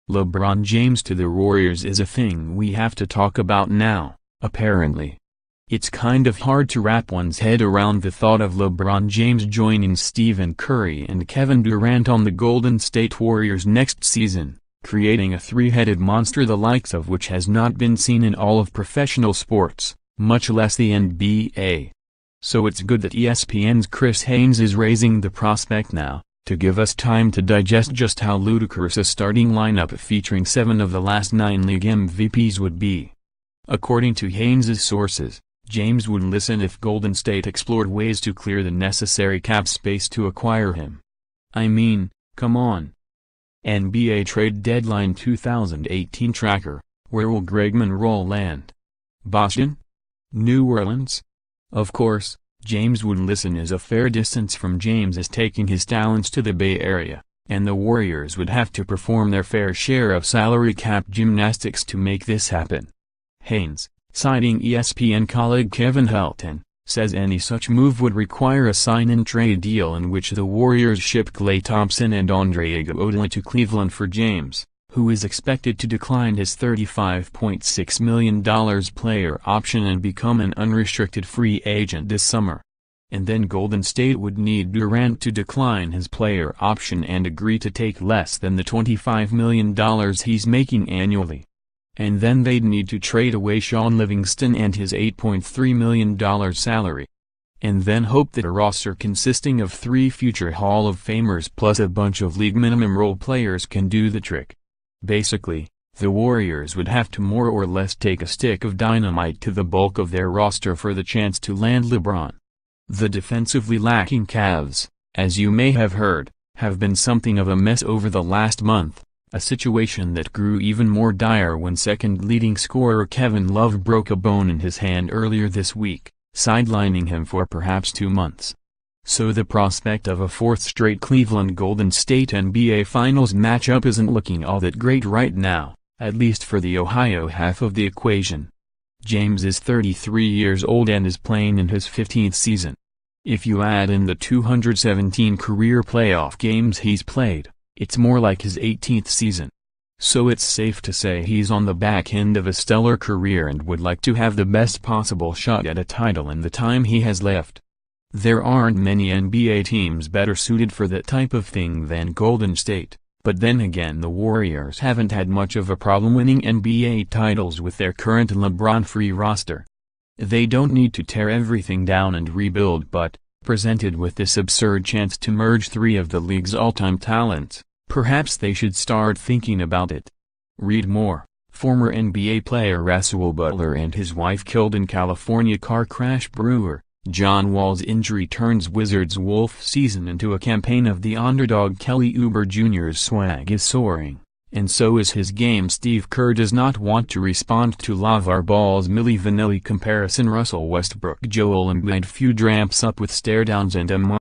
LeBron James to the Warriors is a thing we have to talk about now, apparently. It's kind of hard to wrap one's head around the thought of LeBron James joining Stephen Curry and Kevin Durant on the Golden State Warriors next season, creating a three-headed monster the likes of which has not been seen in all of professional sports, much less the NBA. So it's good that ESPN's Chris Haynes is raising the prospect now, to give us time to digest just how ludicrous a starting lineup featuring 7 of the last 9 league MVPs would be. According to Haynes' sources, James would listen if Golden State explored ways to clear the necessary cap space to acquire him. I mean, come on. NBA Trade Deadline 2018 Tracker, where will Greg Monroe land? Boston? New Orleans? Of course, James would listen is a fair distance from James is taking his talents to the Bay Area, and the Warriors would have to perform their fair share of salary cap gymnastics to make this happen. Haynes, citing ESPN colleague Kevin Helton, says any such move would require a sign-and-trade deal in which the Warriors ship Klay Thompson and Andre Iguodala to Cleveland for James, who is expected to decline his $35.6 million player option and become an unrestricted free agent this summer. And then Golden State would need Durant to decline his player option and agree to take less than the $25 million he's making annually. And then they'd need to trade away Shaun Livingston and his $8.3 million salary. And then hope that a roster consisting of 3 future Hall of Famers plus a bunch of league minimum role players can do the trick. Basically, the Warriors would have to more or less take a stick of dynamite to the bulk of their roster for the chance to land LeBron. The defensively lacking Cavs, as you may have heard, have been something of a mess over the last month, a situation that grew even more dire when second leading scorer Kevin Love broke a bone in his hand earlier this week, sidelining him for perhaps 2 months. So the prospect of a 4th straight Cleveland Golden State NBA Finals matchup isn't looking all that great right now, at least for the Ohio half of the equation. James is 33 years old and is playing in his 15th season. If you add in the 217 career playoff games he's played, it's more like his 18th season. So it's safe to say he's on the back end of a stellar career and would like to have the best possible shot at a title in the time he has left. There aren't many NBA teams better suited for that type of thing than Golden State, but then again the Warriors haven't had much of a problem winning NBA titles with their current LeBron-free roster. They don't need to tear everything down and rebuild but, presented with this absurd chance to merge 3 of the league's all-time talents, perhaps they should start thinking about it. Read more. Former NBA player Russell Butler and his wife killed in California car crash. Brewer, John Wall's injury turns Wizards' Wolf season into a campaign of the underdog. Kelly Oubre Jr.'s swag is soaring, and so is his game. Steve Kerr does not want to respond to LeVar Ball's Milli Vanilli comparison. Russell Westbrook Joel Embiid feud ramps up with stare-downs and